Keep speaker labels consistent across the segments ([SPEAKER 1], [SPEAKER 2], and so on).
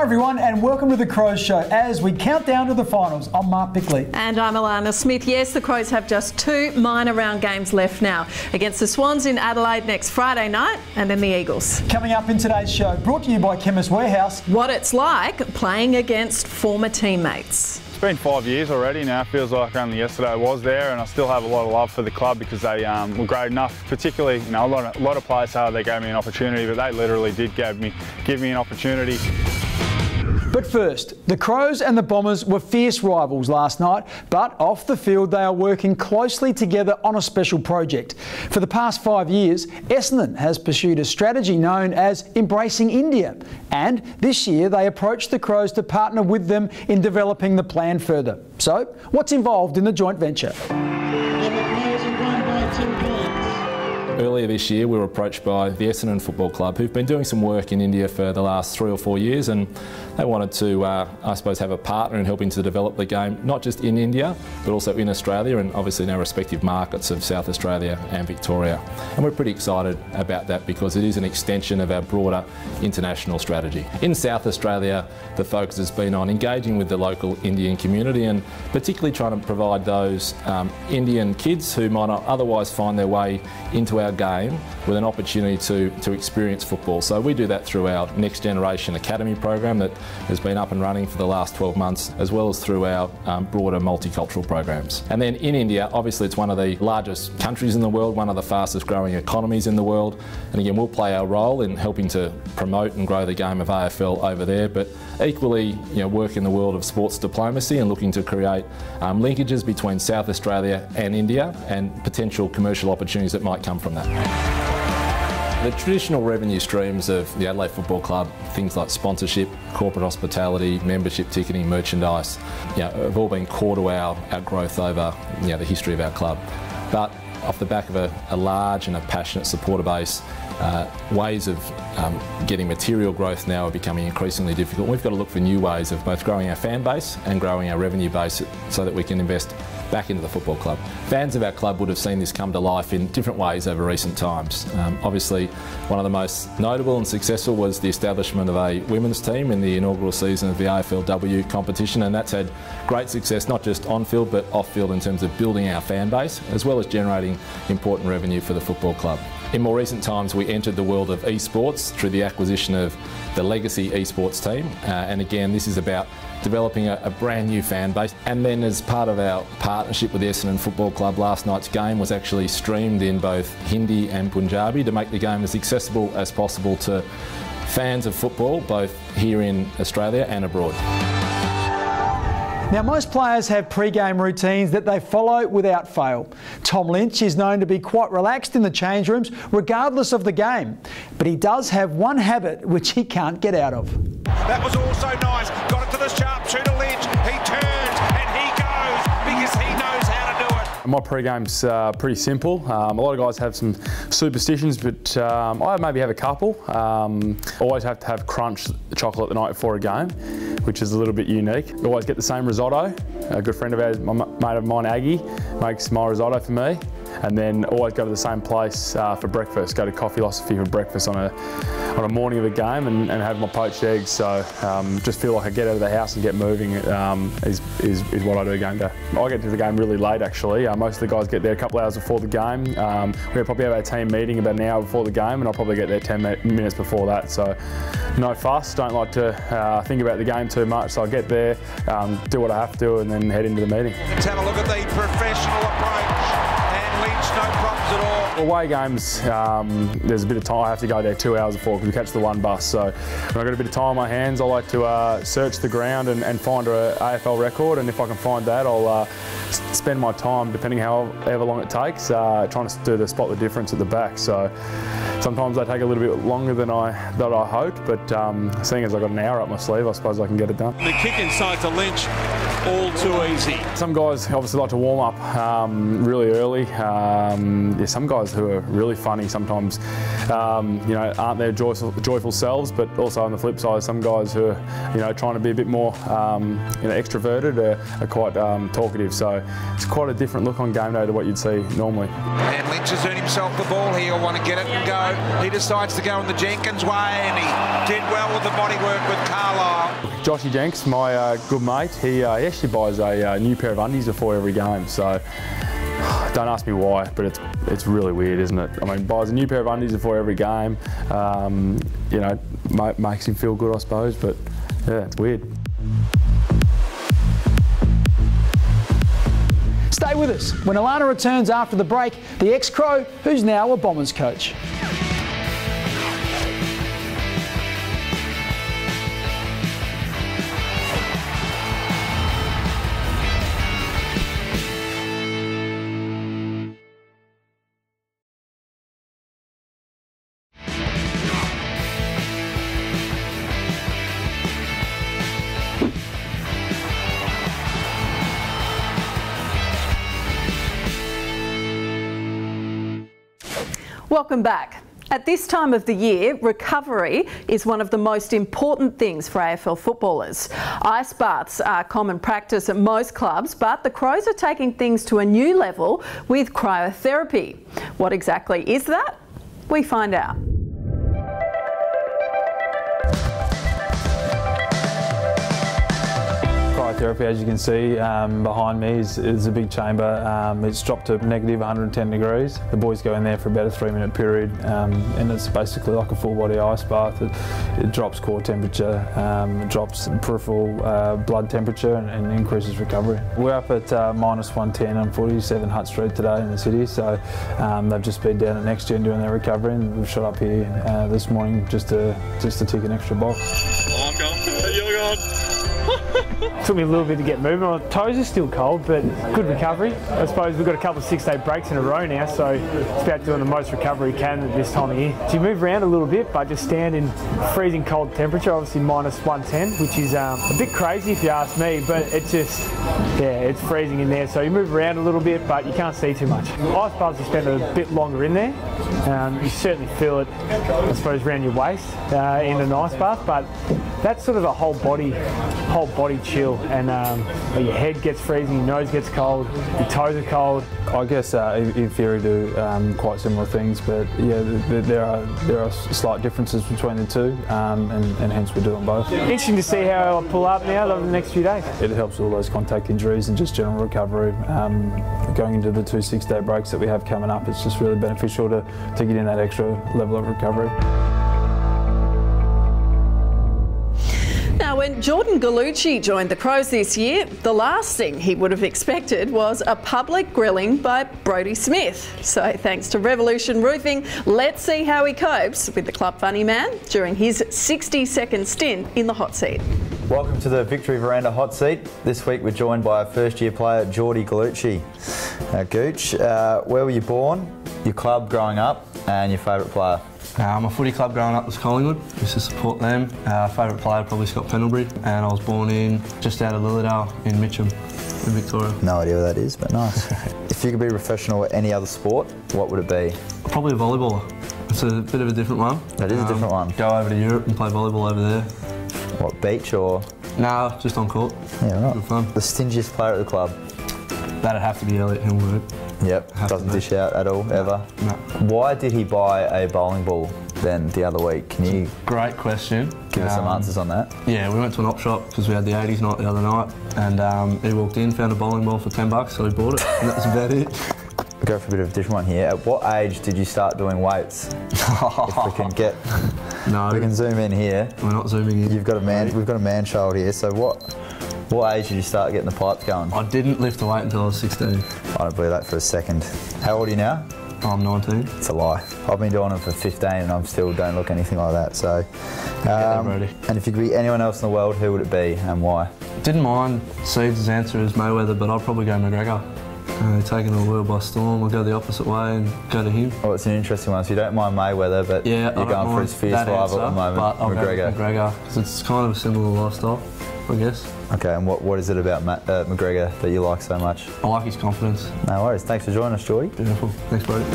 [SPEAKER 1] Hi everyone and welcome to the Crows Show as we count down to the finals. I'm Mark Bickley.
[SPEAKER 2] And I'm Alana Smith. Yes, the Crows have just 2 minor round games left now against the Swans in Adelaide next Friday night and then the Eagles.
[SPEAKER 1] Coming up in today's show, brought to you by Chemist Warehouse. What
[SPEAKER 2] it's like playing against former teammates.
[SPEAKER 3] It's been 5 years already now. It feels like only yesterday I was there, and I still have a lot of love for the club because they were great enough. Particularly, a lot of players say they gave me an opportunity, but they literally did give me an opportunity.
[SPEAKER 1] But first, the Crows and the Bombers were fierce rivals last night, but off the field they are working closely together on a special project. For the past 5 years, Essendon has pursued a strategy known as Embracing India, and this year they approached the Crows to partner with them in developing the plan further. So, what's involved in the joint venture?
[SPEAKER 4] Earlier this year we were approached by the Essendon Football Club, who've been doing some work in India for the last 3 or 4 years, and they wanted to, I suppose, have a partner in helping to develop the game, not just in India, but also in Australia and obviously in our respective markets of South Australia and Victoria. And we're pretty excited about that because it is an extension of our broader international strategy. In South Australia, the focus has been on engaging with the local Indian community and particularly trying to provide those Indian kids who might not otherwise find their way into our game with an opportunity to experience football. So we do that through our Next Generation Academy program that has been up and running for the last 12 months, as well as through our broader multicultural programs. And then in India, obviously it's one of the largest countries in the world, one of the fastest growing economies in the world, and again we'll play our role in helping to promote and grow the game of AFL over there, but equally work in the world of sports diplomacy and looking to create linkages between South Australia and India and potential commercial opportunities that might come from that. The traditional revenue streams of the Adelaide Football Club, things like sponsorship, corporate hospitality, membership ticketing, merchandise, have all been core to our growth over the history of our club. But off the back of a large and a passionate supporter base, ways of getting material growth now are becoming increasingly difficult. We've got to look for new ways of both growing our fan base and growing our revenue base so that we can invest back into the football club. Fans of our club would have seen this come to life in different ways over recent times. Obviously, one of the most notable and successful was the establishment of a women's team in the inaugural season of the AFLW competition, and that's had great success not just on field but off field in terms of building our fan base as well as generating important revenue for the football club. In more recent times we entered the world of esports through the acquisition of the legacy esports team, and again this is about developing a brand new fan base. And then as part of our partnership with the Essendon Football Club, last night's game was actually streamed in both Hindi and Punjabi to make the game as accessible as possible to fans of football both here in Australia and abroad.
[SPEAKER 1] Now, most players have pre-game routines that they follow without fail. Tom Lynchs is known to be quite relaxed in the change rooms, regardless of the game. But he does have one habit which he can't get out of.
[SPEAKER 5] That was also nice. Got it to the sharpshooter Lynch. He turns and he goes because he knows how to do it.
[SPEAKER 6] My pre-game's pretty simple. A lot of guys have some superstitions, but I maybe have a couple. Always have to have crunch chocolate the night before a game, which is a little bit unique. Always get the same risotto. A good friend of ours, my mate of mine, Aggie, makes my risotto for me. And then always go to the same place for breakfast. Go to Coffee Philosophy for breakfast on a morning of a game and have my poached eggs. So just feel like I get out of the house and get moving is what I do game day. I get to the game really late actually. Most of the guys get there a couple of hours before the game. We probably have our team meeting about an hour before the game, and I'll probably get there 10 minutes before that. So no fuss, don't like to think about the game too much. So I get there, do what I have to, and then head into the meeting.
[SPEAKER 5] Let's have a look at the professional approach. Lynch, no problems at all.
[SPEAKER 6] Away games, there's a bit of time. I have to go there 2 hours before because we catch the one bus. So when I've got a bit of time on my hands, I like to search the ground and find an AFL record. And if I can find that, I'll spend my time, depending however long it takes, trying to do the spot the difference at the back. So sometimes they take a little bit longer than I hoped, but seeing as I've got an hour up my sleeve, I suppose I can get it done.
[SPEAKER 5] The kick inside to Lynch, all too easy.
[SPEAKER 6] Some guys obviously like to warm up really early. Some guys who are really funny sometimes, aren't their joyful selves, but also on the flip side, some guys who are, trying to be a bit more, extroverted are quite talkative. So it's quite a different look on game day to what you'd see normally.
[SPEAKER 5] And Lynch has earned himself the ball here. He'll want to get it and go. so he decides to go in the Jenkins way, and he did well with the bodywork with Carlisle.
[SPEAKER 6] Josh Jenkins, my good mate, he actually buys a new pair of undies before every game, so don't ask me why, but it's really weird, isn't it? I mean, buys a new pair of undies before every game, you know, makes him feel good, I suppose, but yeah, it's weird.
[SPEAKER 1] Stay with us. When Alana returns after the break, the ex-Crow, who's now a Bombers coach.
[SPEAKER 2] Welcome back. At this time of the year, recovery is one of the most important things for AFL footballers. Ice baths are common practice at most clubs, but the Crows are taking things to a new level with cryotherapy. What exactly is that? We find out.
[SPEAKER 3] Cryotherapy, as you can see behind me, is a big chamber. It's dropped to negative 110 degrees. The boys go in there for about a 3-minute period, and it's basically like a full body ice bath. It drops core temperature, it drops peripheral blood temperature, and increases recovery. We're up at -110 on 47 Hutt Street today in the city, so they've just been down at NextGen doing their recovery, and we've shot up here this morning just to tick an extra box.
[SPEAKER 7] Oh, I'm going. You're going.
[SPEAKER 8] Took me a little bit to get moving. My toes are still cold, but good recovery. I suppose we've got a couple of 6-day breaks in a row now, so it's about doing the most recovery you can at this time of year. So you move around a little bit, but just stand in freezing cold temperature, obviously -110, which is a bit crazy if you ask me, but it's just, yeah, it's freezing in there. So you move around a little bit, but you can't see too much. Ice baths, you spend a bit longer in there. You certainly feel it, I suppose, around your waist in an ice bath, but that's sort of a whole body chill, and your head gets freezing, your nose gets cold, your toes are cold.
[SPEAKER 3] I guess in theory do quite similar things, but yeah, there are slight differences between the two, and hence we do them both.
[SPEAKER 8] Interesting to see how I pull up now over the next few days.
[SPEAKER 3] It helps with all those contact injuries and just general recovery. Going into the 2 6-day breaks that we have coming up, it's just really beneficial to get in that extra level of recovery.
[SPEAKER 2] Now, when Jordan Gallucci joined the Crows this year, the last thing he would have expected was a public grilling by Brodie Smith. So thanks to Revolution Roofing, let's see how he copes with the club funny man during his 60-second stint in the hot seat.
[SPEAKER 9] Welcome to the Victory Veranda hot seat. This week we're joined by our first-year player, Jordan Gallucci. Gooch, where were you born, your club growing up, and your favourite player?
[SPEAKER 10] My footy club growing up was Collingwood. Used to support them. Favourite player probably Scott Pendlebury, and I was born in just out of Lilydale in Mitcham, in Victoria.
[SPEAKER 9] No idea what that is, but nice. If you could be professional at any other sport, what would it be?
[SPEAKER 10] Probably a volleyballer. It's a bit of a different one.
[SPEAKER 9] That is a different one.
[SPEAKER 10] Go over to Europe and play volleyball over there.
[SPEAKER 9] What, beach or?
[SPEAKER 10] No, just on court.
[SPEAKER 9] Yeah, right.
[SPEAKER 10] Good fun.
[SPEAKER 9] The stingiest player at the club?
[SPEAKER 10] That'd have to be Elliot Hillwood.
[SPEAKER 9] Yep, doesn't dish out at all, ever.
[SPEAKER 10] No.
[SPEAKER 9] Why did he buy a bowling ball then the other week? Can you
[SPEAKER 10] Great question.
[SPEAKER 9] give us some answers on that?
[SPEAKER 10] Yeah, we went to an op shop because we had the 80s night the other night, and he walked in, found a bowling ball for $10, so he bought it, and that was about it.
[SPEAKER 9] We'll go for a bit of a different one here. At what age did you start doing weights? If we can get,
[SPEAKER 10] No,
[SPEAKER 9] we can zoom in here.
[SPEAKER 10] we're not zooming in.
[SPEAKER 9] You've got a man. We've got a man child here. So what age did you start getting the pipes going?
[SPEAKER 10] I didn't lift a weight until I was 16.
[SPEAKER 9] I don't believe that for a second. How old are you now?
[SPEAKER 10] I'm 19.
[SPEAKER 9] It's a lie. I've been doing it for 15 and I still don't look anything like that. So, and if you could be anyone else in the world, who would it be and why?
[SPEAKER 10] Didn't mind Seeds' answer as Mayweather, but I'd probably go McGregor. Taking the world by storm, I'll go the opposite way and go to him.
[SPEAKER 9] Well, it's an interesting one. So you don't mind Mayweather, but
[SPEAKER 10] yeah,
[SPEAKER 9] you're going for his fierce rival at the moment,
[SPEAKER 10] but I'll
[SPEAKER 9] McGregor.
[SPEAKER 10] Go McGregor, because it's kind of a similar lifestyle, I guess.
[SPEAKER 9] Okay, and what is it about McGregor that you like so much?
[SPEAKER 10] I like his confidence.
[SPEAKER 9] No worries. Thanks for joining us, Jordy.
[SPEAKER 10] Beautiful. Thanks, Brodie.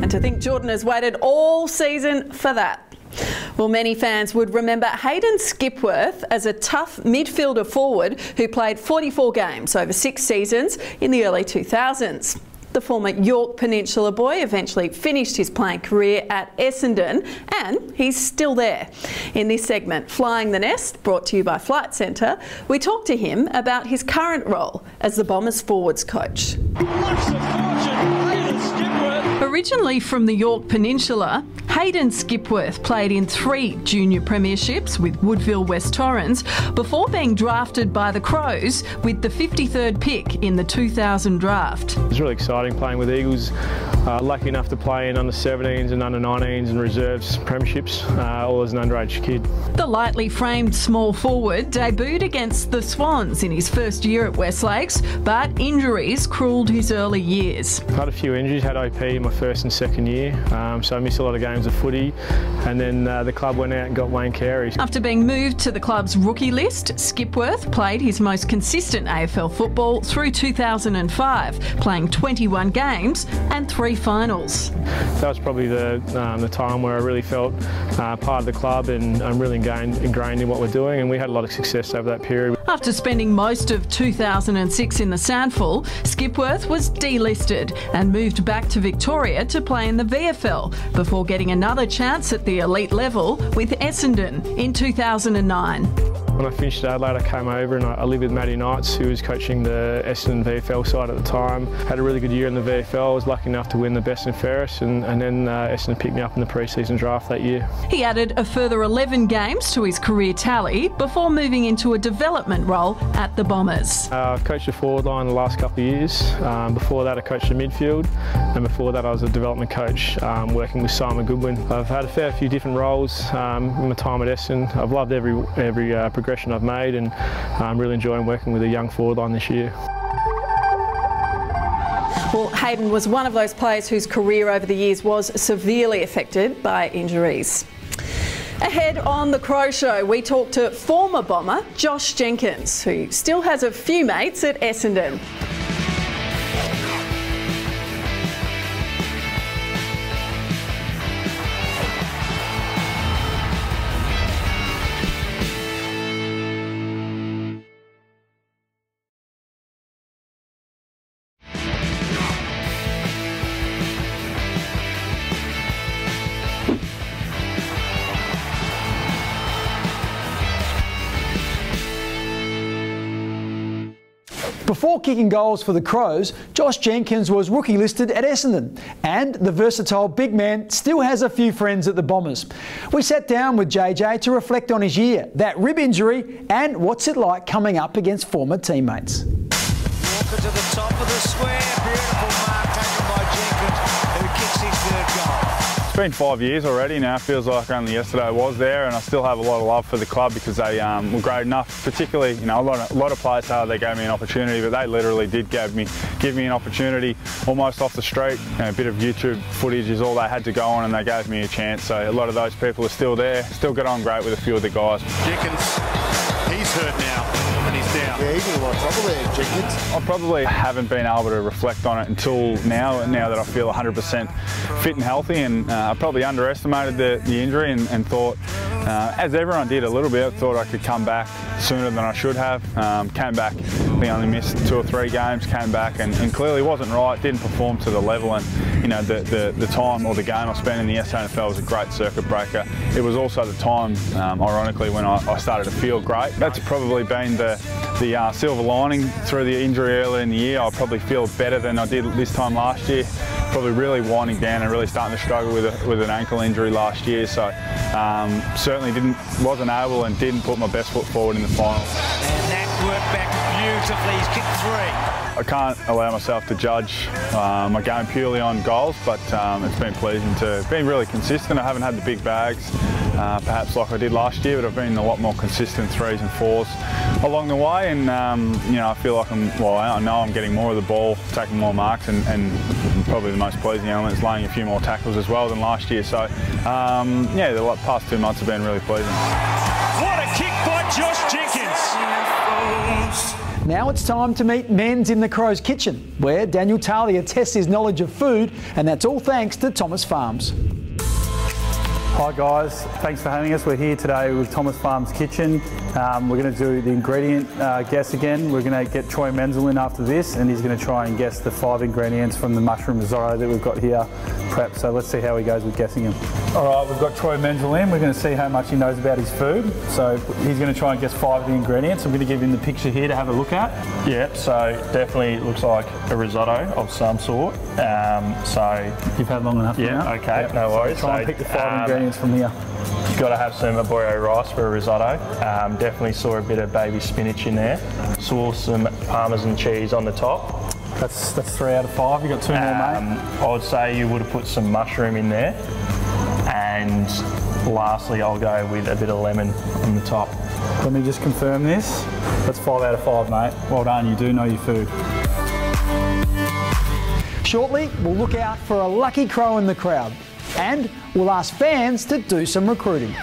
[SPEAKER 2] And to think Jordan has waited all season for that. Well, many fans would remember Hayden Skipworth as a tough midfielder forward who played 44 games over 6 seasons in the early 2000s. The former York Peninsula boy eventually finished his playing career at Essendon, and he's still there. In this segment, Flying the Nest, brought to you by Flight Centre, we talk to him about his current role as the Bombers forwards coach. Originally from the York Peninsula, Hayden Skipworth played in 3 junior premierships with Woodville West Torrens before being drafted by the Crows with the 53rd pick in the 2000 draft.
[SPEAKER 8] It was really exciting playing with Eagles. Lucky enough to play in under 17s and under 19s and reserves premierships, all as an underage kid.
[SPEAKER 2] The lightly framed small forward debuted against the Swans in his first year at Westlakes, but injuries cruelled his early years.
[SPEAKER 8] I had a few injuries, had OP in my first and second year, so I missed a lot of games of footy, and then the club went out and got Wayne Carey.
[SPEAKER 2] After being moved to the club's rookie list, Skipworth played his most consistent AFL football through 2005, playing 21 games and 3 finals.
[SPEAKER 8] That was probably the time where I really felt part of the club and I'm really ingrained in what we're doing, and we had a lot of success over that period.
[SPEAKER 2] After spending most of 2006 in the Sandful, Skipworth was delisted and moved back to Victoria to play in the VFL before getting another chance at the elite level with Essendon in 2009.
[SPEAKER 8] When I finished at Adelaide, I came over and I lived with Matty Knights, who was coaching the Essendon VFL side at the time. Had a really good year in the VFL, was lucky enough to win the best and fairest, and then Essendon picked me up in the pre-season draft that year.
[SPEAKER 2] He added a further 11 games to his career tally before moving into a development role at the Bombers.
[SPEAKER 8] I've coached the forward line the last couple of years. Before that I coached the midfield, and before that I was a development coach working with Simon Goodwin. I've had a fair few different roles in my time at Essendon. I've loved every progression I've made, and I'm really enjoying working with a young forward line this year.
[SPEAKER 2] Well, Hayden was one of those players whose career over the years was severely affected by injuries. Ahead on The Crow Show, we talk to former Bomber Josh Jenkins, who still has a few mates at Essendon.
[SPEAKER 1] Before kicking goals for the Crows, Josh Jenkins was rookie listed at Essendon, and the versatile big man still has a few friends at the Bombers. We sat down with JJ to reflect on his year, that rib injury, and what's it like coming up against former teammates.
[SPEAKER 5] Walker to the top of the square, beautiful mark taken by Jenkins, who kicks his 3rd goal.
[SPEAKER 3] It's been 5 years already now. It feels like only yesterday I was there, and I still have a lot of love for the club because they were great enough. Particularly, you know, a lot of players say they gave me an opportunity, but they literally did give me an opportunity almost off the street. You know, a bit of YouTube footage is all they had to go on, and they gave me a chance. So a lot of those people are still there. Still get on great with a few of the guys.
[SPEAKER 5] Jenkins, he's hurt now. And he's down.
[SPEAKER 11] Yeah, he's in a lot of trouble there, Jenkins.
[SPEAKER 3] I probably haven't been able to reflect on it until now that I feel 100% fit and healthy, and I probably underestimated the injury and thought, as everyone did a little bit, thought I could come back sooner than I should have. Came back, I think I only missed 2 or 3 games, came back and clearly wasn't right, didn't perform to the level, and you know, the time or the game I spent in the SNFL was a great circuit breaker. It was also the time, ironically, when I started to feel great. That's probably been the silver lining through the injury earlier in the year. I probably feel better than I did this time last year. Probably really winding down and really starting to struggle with an ankle injury last year. So certainly wasn't able and didn't put my best foot forward in the final.
[SPEAKER 5] And that worked back beautifully. He's kicked 3.
[SPEAKER 3] I can't allow myself to judge my game purely on goals, but it's been pleasing to be really consistent. I haven't had the big bags, perhaps like I did last year, but I've been a lot more consistent 3s and 4s along the way, and you know, I feel like I know I'm getting more of the ball, taking more marks, and probably the most pleasing element is laying a few more tackles as well than last year. So yeah, the past 2 months have been really pleasing.
[SPEAKER 5] What a kick by Josh Jenkins!
[SPEAKER 1] Now it's time to meet Men's in the Crow's kitchen, where Daniel Talia tests his knowledge of food, and that's all thanks to Thomas Farms.
[SPEAKER 12] Hi guys, thanks for having us. We're here today with Thomas Farm's Kitchen. We're going to do the ingredient guess again. We're going to get Troy Menzel in after this, and he's going to try and guess the 5 ingredients from the mushroom risotto that we've got here prepped. So let's see how he goes with guessing them. All right, we've got Troy Menzel in. We're going to see how much he knows about his food. So he's going to try and guess 5 of the ingredients. I'm going to give him the picture here to have a look at.
[SPEAKER 13] Yep, so definitely looks like a risotto of some sort. So
[SPEAKER 12] you've had long enough.
[SPEAKER 13] Yeah,
[SPEAKER 12] now.
[SPEAKER 13] okay,
[SPEAKER 12] Yep.
[SPEAKER 13] no worries.
[SPEAKER 12] So try and pick the 5 ingredients from here.
[SPEAKER 13] You've got to have some arborio rice for a risotto. Definitely saw a bit of baby spinach in there. Saw some Parmesan cheese on the top.
[SPEAKER 12] That's 3 out of 5. You got 2 more, mate.
[SPEAKER 13] I would say you would have put some mushroom in there. And lastly, I'll go with a bit of lemon on the top.
[SPEAKER 12] Let me just confirm this. That's 5 out of 5, mate. Well done, you do know your food.
[SPEAKER 1] Shortly, we'll look out for a lucky crow in the crowd. And we'll ask fans to do some recruiting.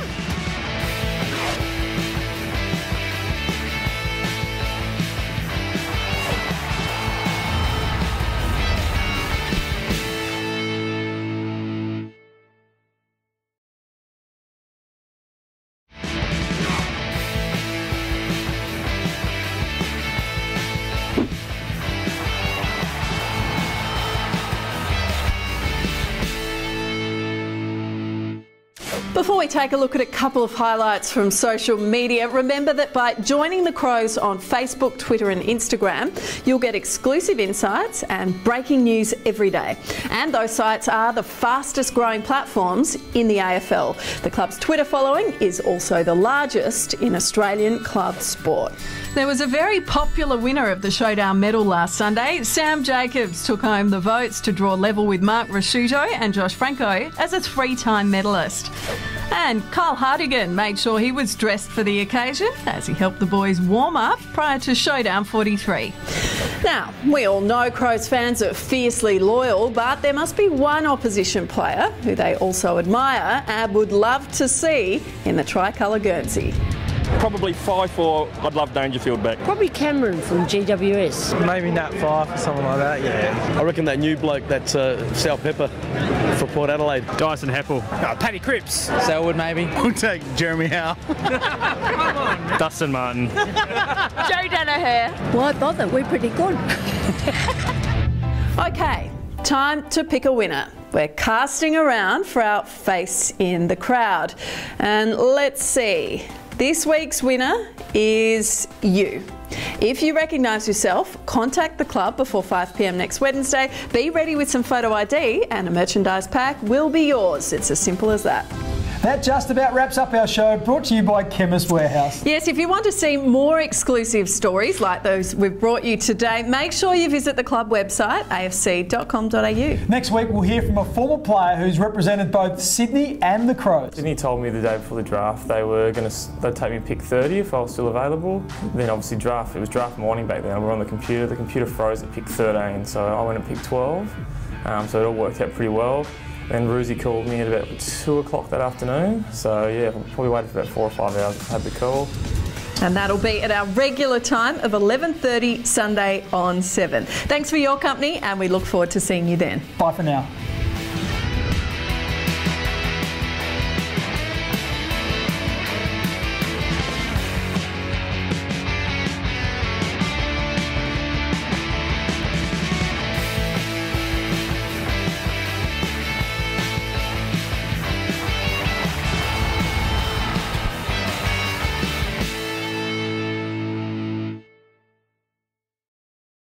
[SPEAKER 2] Before we take a look at a couple of highlights from social media, remember that by joining the Crows on Facebook, Twitter and Instagram, you'll get exclusive insights and breaking news every day. And those sites are the fastest growing platforms in the AFL. The club's Twitter following is also the largest in Australian club sport. There was a very popular winner of the Showdown medal last Sunday. Sam Jacobs took home the votes to draw level with Mark Rasciuto and Josh Franco as a 3-time medalist. And Kyle Hartigan made sure he was dressed for the occasion as he helped the boys warm up prior to Showdown 43. Now, we all know Crows fans are fiercely loyal, but there must be one opposition player who they also admire and would love to see in the tricolour Guernsey.
[SPEAKER 14] Probably 5-4, I'd love Dangerfield back.
[SPEAKER 15] Probably Cameron from GWS.
[SPEAKER 16] Maybe Nat 5 or something like that, yeah.
[SPEAKER 14] I reckon that new bloke, that's Sal Pepper for Port Adelaide.
[SPEAKER 16] Dyson Heppel.
[SPEAKER 17] Oh, Paddy Cripps.
[SPEAKER 16] Selwood maybe.
[SPEAKER 17] We'll take Jeremy Howe.
[SPEAKER 16] Come on. Dustin Martin.
[SPEAKER 15] Joe Danaher. Why bother? We're pretty good.
[SPEAKER 2] Okay, time to pick a winner. We're casting around for our face in the crowd. And let's see. This week's winner is you. If you recognise yourself, contact the club before 5 p.m. next Wednesday. Be ready with some photo ID and a merchandise pack will be yours. It's as simple as that.
[SPEAKER 1] That just about wraps up our show, brought to you by Chemist Warehouse.
[SPEAKER 2] Yes, if you want to see more exclusive stories like those we've brought you today, make sure you visit the club website, afc.com.au.
[SPEAKER 1] Next week, we'll hear from a former player who's represented both Sydney and the Crows.
[SPEAKER 18] Sydney told me the day before the draft they'd take me pick 30 if I was still available. Then obviously it was draft morning back then. We were on the computer froze at pick 13, so I went and picked 12. So it all worked out pretty well. Then Roosie called me at about 2 o'clock that afternoon. So yeah, probably waited for about 4 or 5 hours to have the call.
[SPEAKER 2] And that'll be at our regular time of 11:30 Sunday on 7. Thanks for your company and we look forward to seeing you then.
[SPEAKER 1] Bye for now.